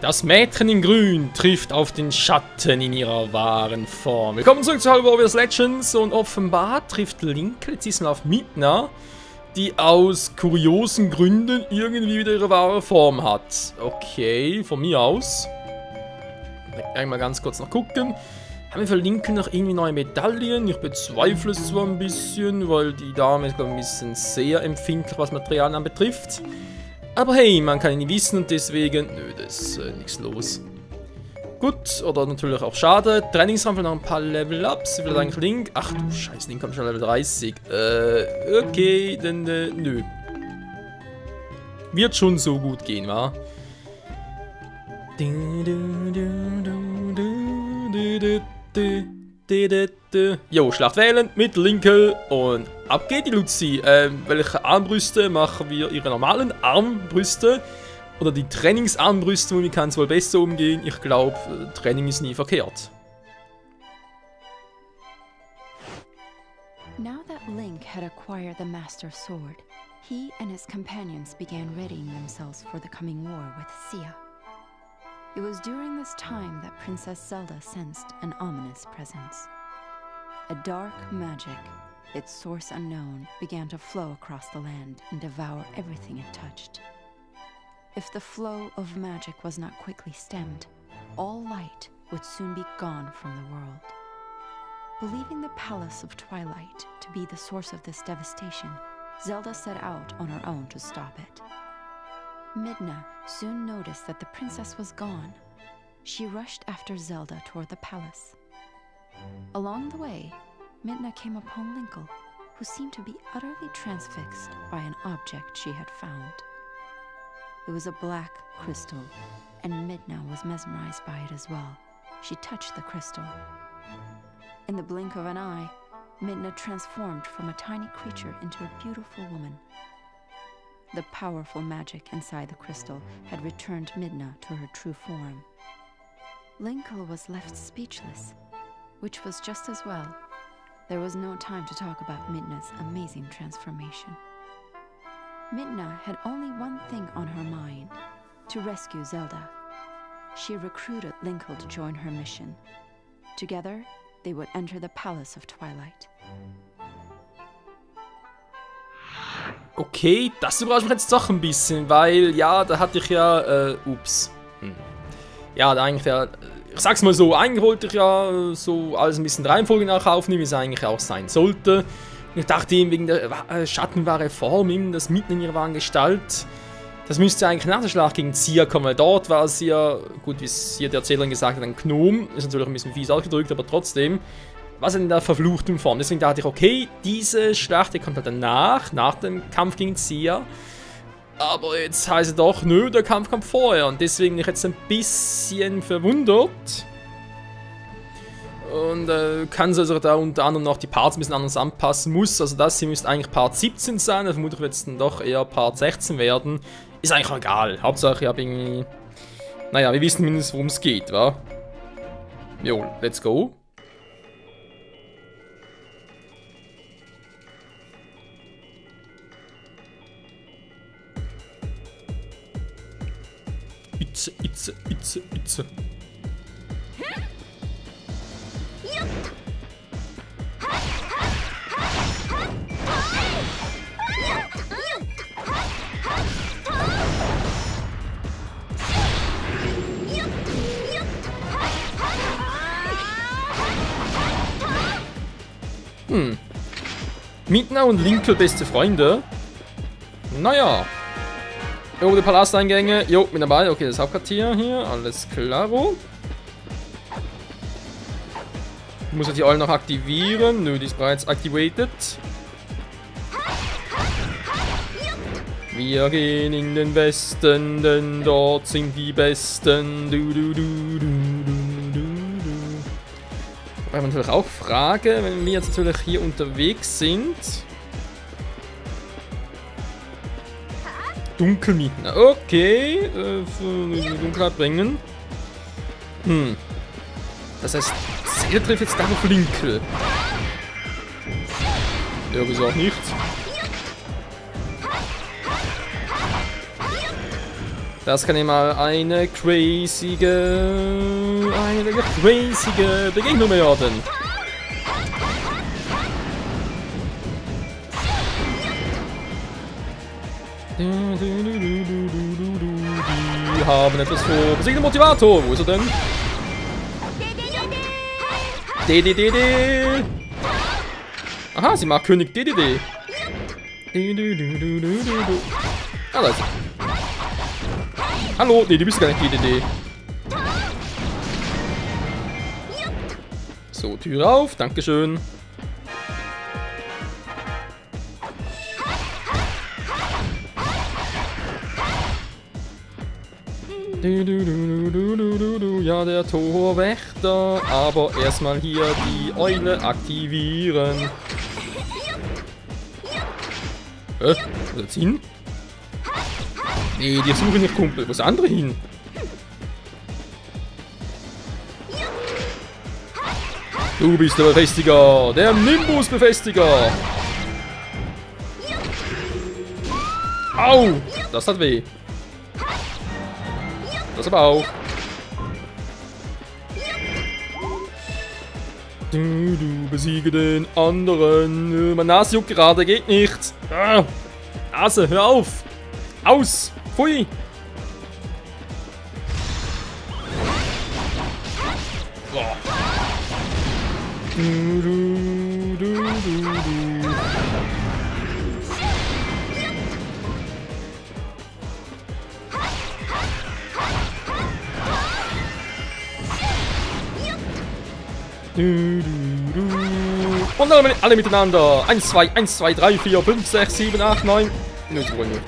Das Mädchen in Grün trifft auf den Schatten in ihrer wahren Form. Willkommen zurück zu Hyrule Warriors Legends und offenbar trifft Linkle jetzt diesmal auf Midna, die aus kuriosen Gründen irgendwie wieder ihre wahre Form hat. Okay, von mir aus. Einmal ganz kurz noch gucken. Haben wir für Linkle noch irgendwie neue Medaillen? Ich bezweifle es zwar ein bisschen, weil die Dame ist, glaube ich, ein bisschen sehr empfindlich, was Materialien anbetrifft. Aber hey, man kann nie wissen und deswegen... Nö, da ist nichts los. Gut, oder natürlich auch schade. Trainingsraum für noch ein paar Level-Ups. Wie viel hat eigentlich Link? Ach du Scheiße, Link kommt schon Level 30. Okay, dann nö. Wird schon so gut gehen, wa? Jo, Schlacht wählen mit Linkle und ab geht die Luzi. Welche Armbrüste machen wir? Ihre normalen Armbrüste oder die Trainingsarmbrüste, womit kann es wohl besser umgehen? Ich glaube, Training ist nie verkehrt. Now that Link had acquired the Master Sword, he and his companions began readying themselves for the coming war with Sia. It was during this time that Princess Zelda sensed an ominous presence. A dark magic, its source unknown, began to flow across the land and devour everything it touched. If the flow of magic was not quickly stemmed, all light would soon be gone from the world. Believing the Palace of Twilight to be the source of this devastation, Zelda set out on her own to stop it. Midna soon noticed that the princess was gone. She rushed after Zelda toward the palace. Along the way, Midna came upon Linkle, who seemed to be utterly transfixed by an object she had found. It was a black crystal, and Midna was mesmerized by it as well. She touched the crystal. In the blink of an eye, Midna transformed from a tiny creature into a beautiful woman. The powerful magic inside the crystal had returned Midna to her true form. Linkle was left speechless, which was just as well. There was no time to talk about Midna's amazing transformation. Midna had only one thing on her mind: to rescue Zelda. She recruited Linkle to join her mission. Together, they would enter the Palace of Twilight. Okay, das überrascht mich jetzt doch ein bisschen, weil, ja, da hatte ich ja, Ja, da eigentlich, ja, ich sag's mal so, eigentlich wollte ich ja so alles ein bisschen der Reihenfolge nach aufnehmen, wie es eigentlich auch sein sollte. Und ich dachte eben, wegen der schattenwahre Form, eben das Mitten in ihrer wahren Gestalt, das müsste eigentlich nach der Schlacht gegen Sia kommen, weil dort war sie ja, gut, wie es hier die Erzählerin gesagt hat, ein Gnom, ist natürlich ein bisschen fies ausgedrückt, aber trotzdem, was in der verfluchten Form. Deswegen dachte ich, okay, diese Schlacht, die kommt halt danach, nach dem Kampf gegen Sia. Aber jetzt heißt es doch, nö, der Kampf kommt vorher. Und deswegen bin ich jetzt ein bisschen verwundert. Und kann also da unter anderem noch die Parts ein bisschen anders anpassen muss. Also das hier müsste eigentlich Part 17 sein. Vermutlich wird es dann doch eher Part 16 werden. Ist eigentlich auch egal. Hauptsache ich habe irgendwie... Naja, wir wissen mindestens, worum es geht, wa? Jo, let's go. Itze. Midna und Linkle beste Freunde. Naja. Oh, die Palasteingänge. Jo, mit dabei. Okay, das Hauptquartier hier. Alles klaro. Ich muss die alle noch aktivieren. Nö, die ist bereits activated. Wir gehen in den Westen, denn dort sind die Besten. Wobei man natürlich auch frage, wenn wir jetzt natürlich hier unterwegs sind. Dunkelmieten. Okay, für Dunkelheit bringen. Das heißt, Zelda trifft jetzt darauf Linkle. Ja, wieso auch nicht? Das kann immer eine crazige Begegnung werden. Die haben etwas vor. Besiegt den Motivator. Wo ist er denn? DDDD. Aha, sie mag König DDD. Ah, da ist er. Hallo? Nee, du bist gar nicht DDD. So, Tür auf. Dankeschön. Ja, der Torwächter. Aber erstmal hier die Eule aktivieren. Wo ist jetzt hin? Nee, die suchen nicht Kumpel. Wo ist der andere hin? Du bist der Befestiger. Der Nimbus-Befestiger. Au! Das hat weh. Das aber auch. Du besiege den anderen. Meine Nase juckt gerade, geht nicht. Ah, Nase, hör auf. Aus. Pfui. Boah. Und alle miteinander. 1, 2, 1, 2, 3, 4, 5, 6, 7, 8, 9. Nö, wohl nicht.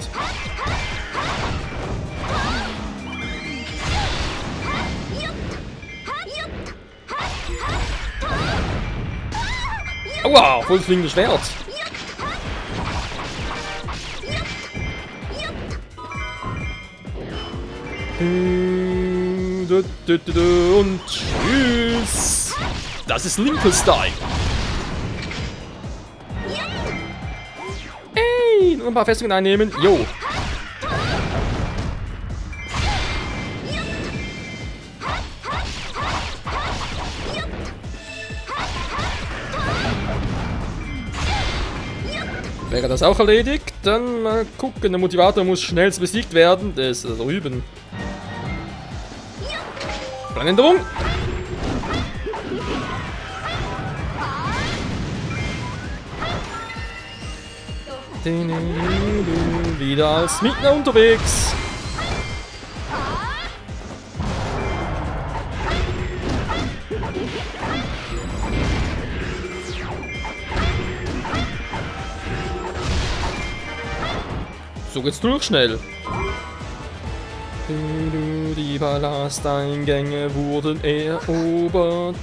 Aua, vollflingendes Schwert. Und tschüss. Das ist Linkle-Style. Ey, nur ein paar Festungen einnehmen. Jo. Wäre das auch erledigt? Dann mal gucken. Der Motivator muss schnellst besiegt werden. Der ist da drüben. Planänderung. Wieder als Mittler unterwegs. So geht's durch schnell. Die Palasteingänge wurden erobert.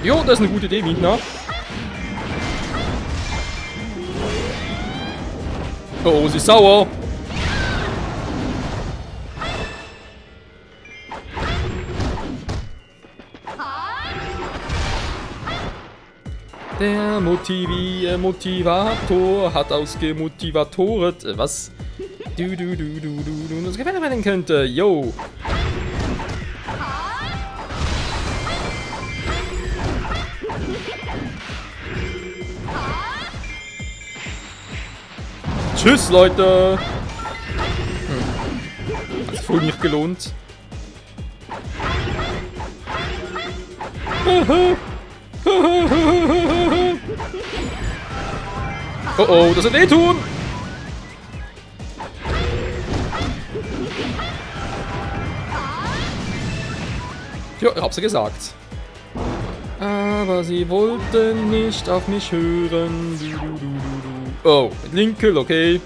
Jo, das ist eine gute Idee, Wiener. Oh, sie ist sauer. Der Motivator hat ausgemotivatoret. Was? Das gefällt mir könnte. Yo. Tschüss, Leute. Hat sich voll nicht gelohnt. Oh oh, das wird wehtun. Ja, ich hab's ja gesagt. Aber sie wollten nicht auf mich hören. Oh, mit Linkle, okay.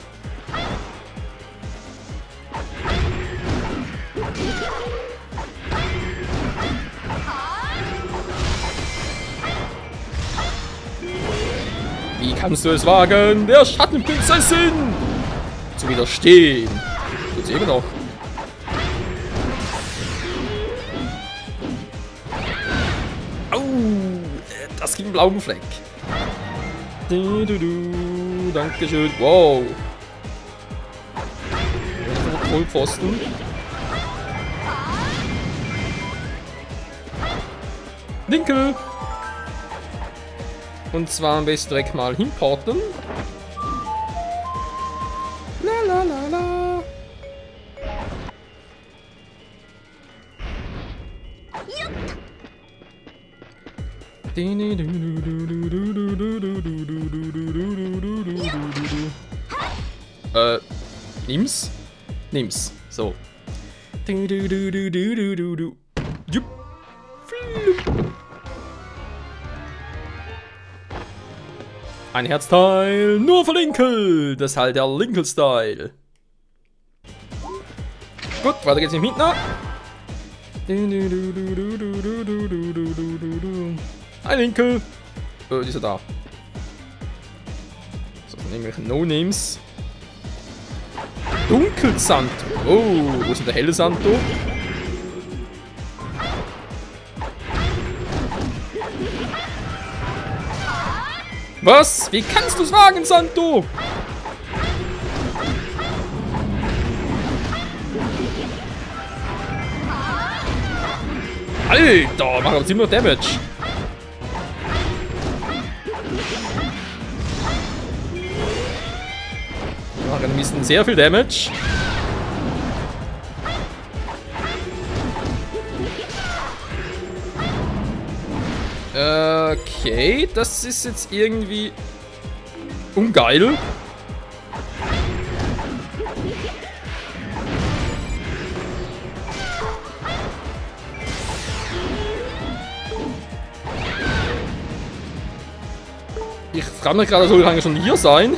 Wie kannst du es wagen, der Schattenprinzessin zu widerstehen? sie immer noch. Au! Das gibt einen blauen Fleck. Dankeschön. Wow. Vollpfosten. Winkel. Und zwar am besten direkt mal hinporten. La la la la. Nimm's? Nimm's. So. Jupp. Ein Herzteil, nur für Linkle. Das ist halt der Linkle-Style. Gut, weiter geht's mit Midna. Ein Linkle. Die ist er da. So, dann nehme ich No-Names. Dunkel-Santo. Oh, wo ist denn der helle Santo? Was? Wie kannst du's wagen, Santo? Alter, macht aber ziemlich Damage. Machen ein bisschen sehr viel Damage. Okay, das ist jetzt irgendwie ungeil. Ich frage mich gerade, soll ich schon hier sein?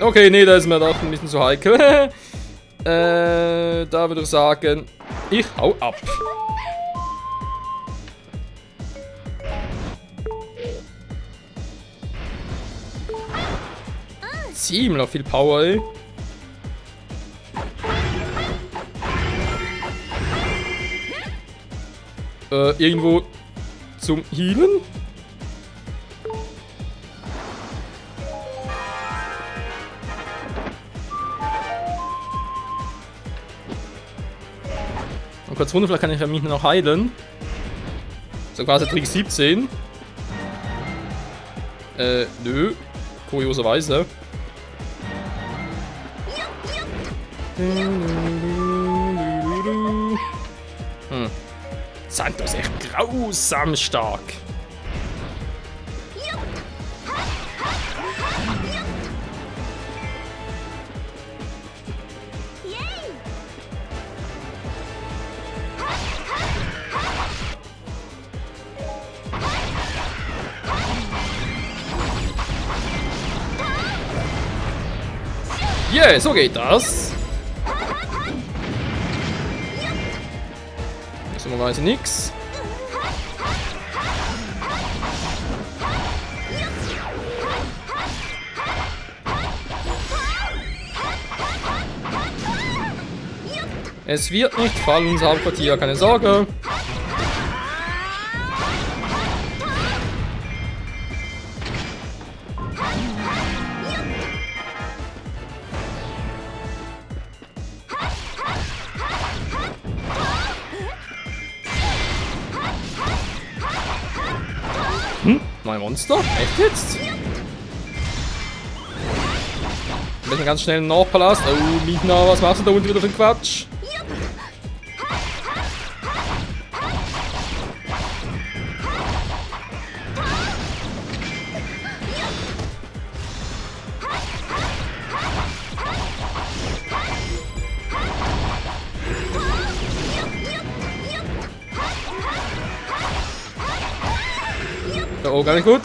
Okay, nee, da ist mir doch ein bisschen zu heikel. Da würde ich sagen, ich hau ab. Ziemlich viel Power, ey. Irgendwo zum Healen? Und kurz runter, vielleicht kann ich mich noch heilen. So quasi Trick 17. Nö. Kurioserweise. Santo ist echt grausam stark. Yeah, so geht das. Dummerweise nix. Es wird nicht fallen, unser Hauptquartier, keine Sorge. Mein Monster? Echt jetzt? Wir müssen ganz schnell in den Nachpalast. Oh, Midna, was machst du da unten wieder für einen Quatsch? Oh, gar nicht gut.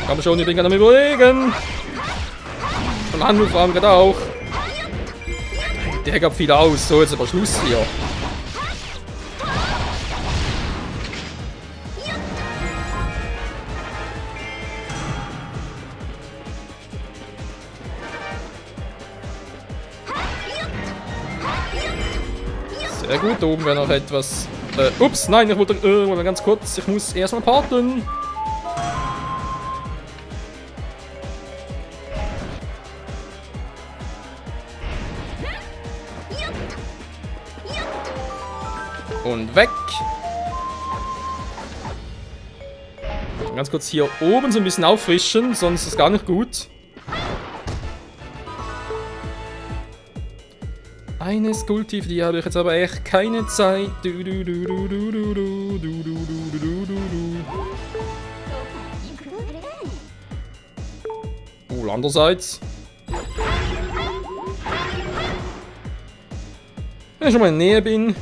Komm schon, ich bin gerade am Überlegen. am Anfang gerade auch. Der gab viel aus. So, jetzt aber Schluss hier. Sehr gut, da oben wäre noch etwas. Ups, nein, ich wollte ganz kurz. Ich muss erstmal parten. Und weg. Ganz kurz hier oben so ein bisschen auffrischen, sonst ist es gar nicht gut. Eine Skulltiefe, die habe ich jetzt aber echt keine Zeit. Andererseits. Wenn ich schon mal in der Nähe bin.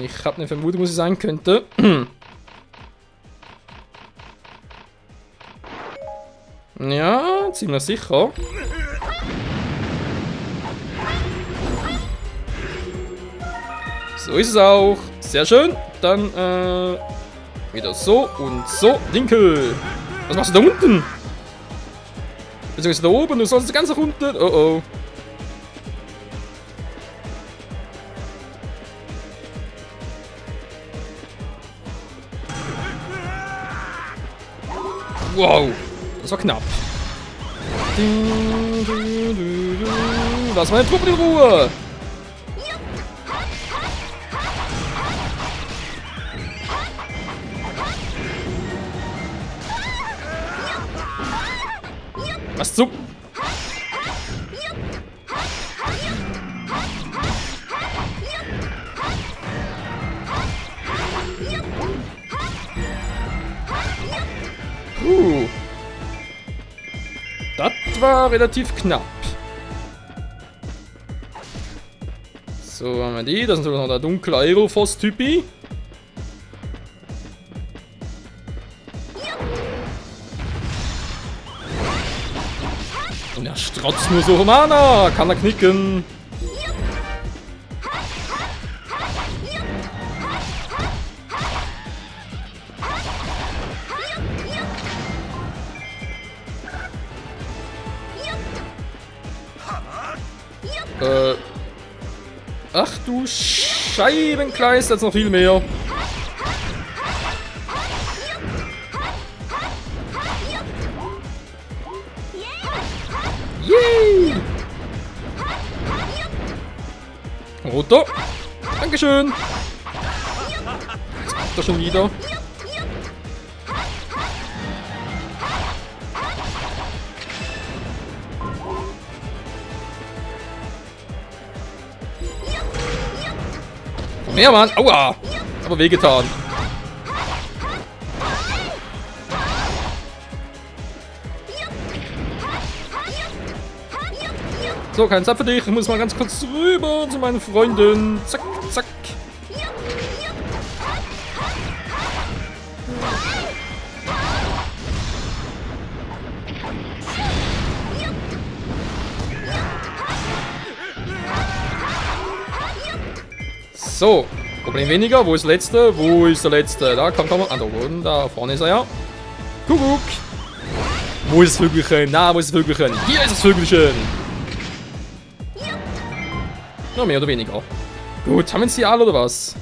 Ich habe eine Vermutung, wo sie sein könnte. Ja, ziemlich sicher. So ist es auch. Sehr schön. Dann wieder so und so. Dinkel. Was machst du da unten? Beziehungsweise da oben. Du sollst ganz nach unten. Oh oh. Wow, das war knapp. Lass meine Truppe in Ruhe. Was zum? Das war relativ knapp. So, haben wir die. Das ist noch der dunkle Aerophos-Typi. Und er strotzt nur so Mana. Kann er knicken. Ach du Scheibenkleist, jetzt noch viel mehr. Yay! Roter. Dankeschön. Jetzt kommt er schon wieder. Mehr, Mann. Aua. Aber wehgetan. So, kein Zeit für dich. Ich muss mal ganz kurz rüber zu meinen Freunden. Zack, zack. So, Problem weniger. Wo ist der letzte? Wo ist der letzte? Da, komm. Ah, da oben, da vorne ist er ja. Kuckuck. Wo ist das Vögelchen? Na, wo ist das Vögelchen? Hier ist das Vögelchen. Nur mehr oder weniger. Gut, haben wir jetzt die alle oder was?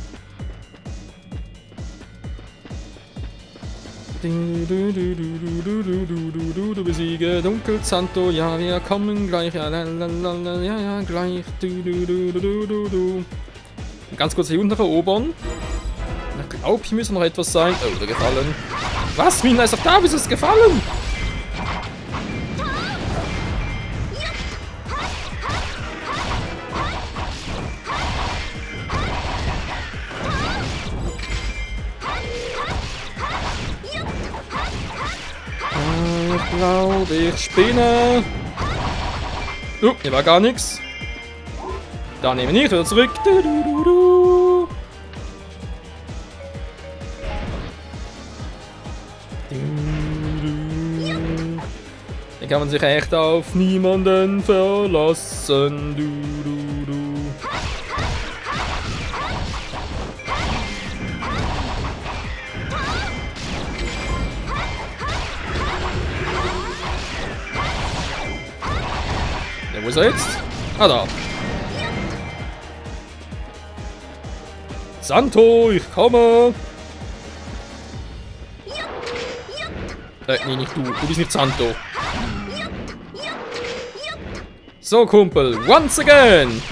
Du besiege Dunkelzanto, ja, wir kommen gleich, ja, ja, gleich. Ganz kurz hier unten erobern. Ich glaube, hier müsste noch etwas sein. Oh, da gefallen. Was? Mina ist doch da, wie ist es gefallen? Glaube ich spinne. Hier war gar nichts. Da nehme ich wieder zurück. Hier kann man sich echt auf niemanden verlassen. Ja, wo ist er jetzt? Ah, da. Santo, ich komme. Nee, nicht du. Du bist nicht Santo. So, Kumpel. Once again.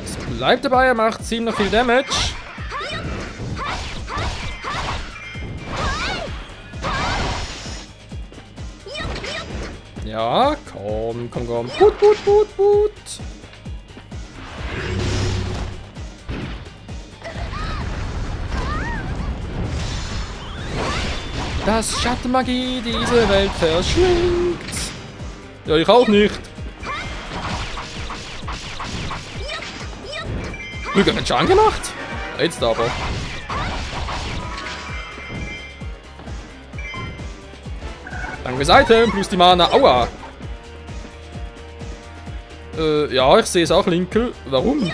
Es bleibt dabei, er macht ziemlich viel Damage. Ja, komm. Gut. Dass Schattenmagie diese Welt verschlingt. Ja, ich auch nicht. Glück hat einen Schaden gemacht. Jetzt aber. Danke Seite, plus die Mana. Aua. Ja, ich sehe es auch, Linkel. Warum?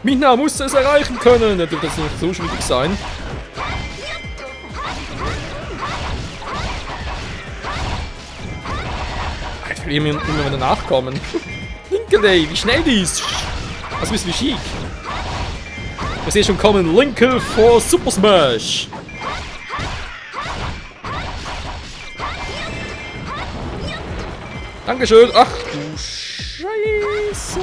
Mina muss es erreichen können. Das wird jetzt nicht so schwierig sein. Ich will immer wieder nachkommen. Linkel, wie schnell die ist. Das ist wie chic. Ich sehe schon kommen. Linkel for Super Smash. Dankeschön. Ach du Scheiße.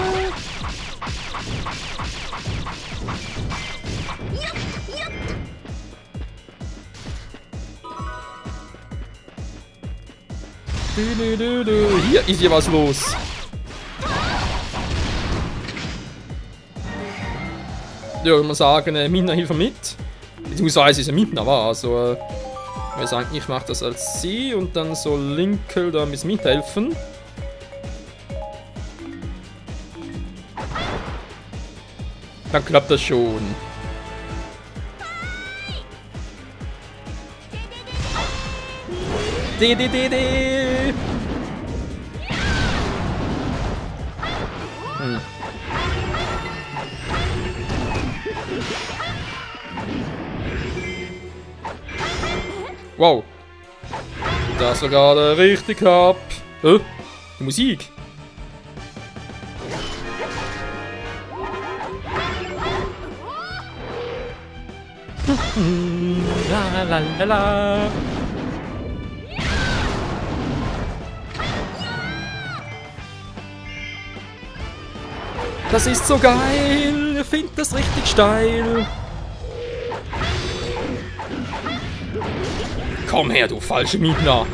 Hier ist hier was los. Ja, ich muss sagen, Mina hilft mit. Beziehungsweise ist ein Mina war. Also, wir sagen, ich mache das als sie und dann soll Linkel da mithelfen. Dann klappt das schon. Wow. Das war gerade richtig knapp. Die Musik. La la la la. Das ist so geil. Ich finde das richtig steil. Komm her, du falsche Mina.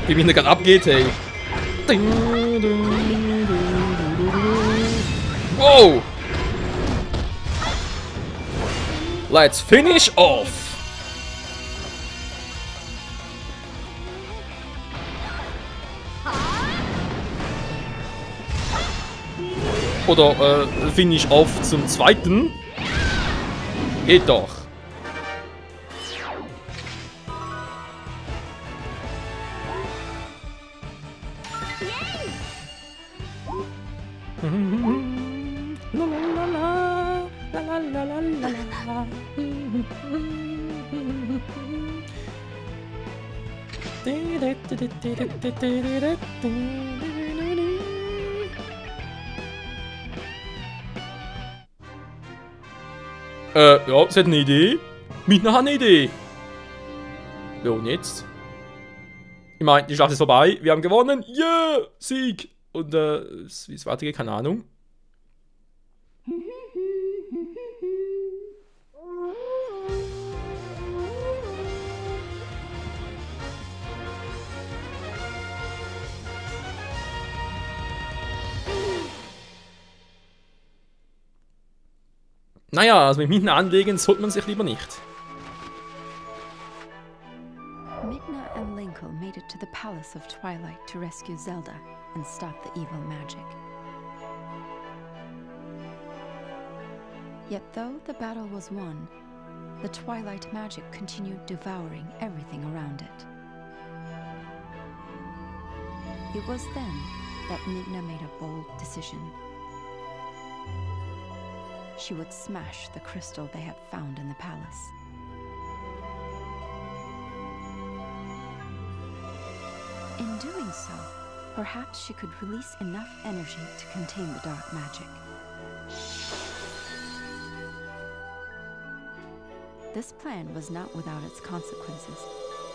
Wie Mina gerade abgeht, hey. Wow! Let's finish off! Oder finish off zum zweiten? Geht doch. Ja, sie hat eine Idee. Midna hat eine Idee. Ja, und jetzt? Ich meine, die Schlacht ist vorbei. Wir haben gewonnen. Yeah! Sieg! Und, wie es weitergeht, keine Ahnung. Naja, also mit Midna anlegen sollte man sich lieber nicht. Midna and Linkle made it to the Palace of Twilight to rescue Zelda and stop the evil magic. Yet though the battle was won, the Twilight magic continued devouring everything around it. It was then that Midna made a bold decision. She would smash the crystal they had found in the palace. In doing so, perhaps she could release enough energy to contain the dark magic. This plan was not without its consequences,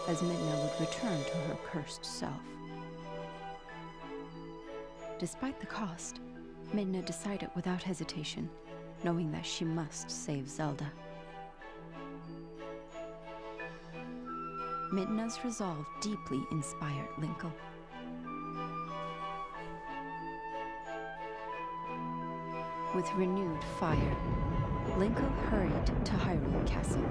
as Midna would return to her cursed self. Despite the cost, Midna decided without hesitation, knowing that she must save Zelda. Midna's resolve deeply inspired Linkle. With renewed fire, Linkle hurried to Hyrule Castle.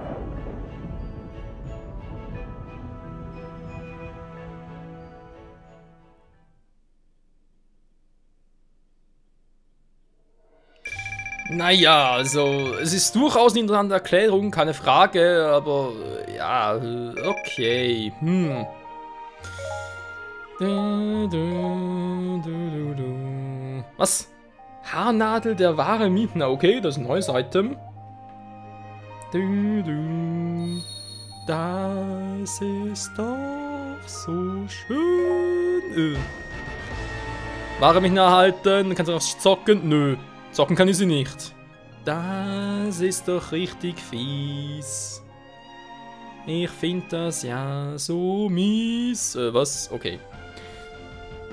Naja, also, es ist durchaus eine interessante Erklärung, keine Frage, aber ja, okay, Was? Haarnadel der wahre Midna, okay, das ist ein neues Item. Das ist doch so schön. Wahre Midna erhalten, kannst du auch zocken? Nö. Zocken kann ich sie nicht. Das ist doch richtig fies. Ich finde das ja so mies. Was? Okay.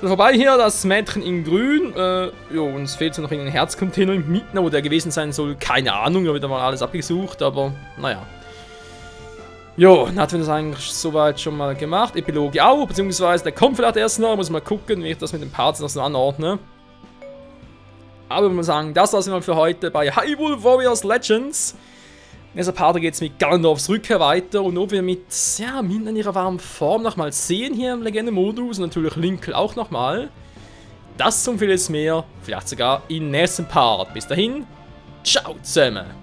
Vorbei hier, das Mädchen in grün. Jo, uns fehlt so noch ein Herzcontainer im Midna, wo der gewesen sein soll. Keine Ahnung, da wird mal alles abgesucht, aber naja. Jo, dann hatten wir das eigentlich soweit schon mal gemacht. Epiloge auch, beziehungsweise der kommt vielleicht erst noch. Muss mal gucken, wie ich das mit den Parts noch so anordne. Aber ich muss sagen, das war's mal für heute bei Hyrule Warriors Legends. In dieser Part geht es mit Ganondorfs Rückkehr weiter und ob wir mit, ja, Midna in ihrer warmen Form nochmal sehen hier im Legende-Modus und natürlich Linkle auch nochmal. Das und vieles mehr, vielleicht sogar im nächsten Part. Bis dahin, ciao zusammen!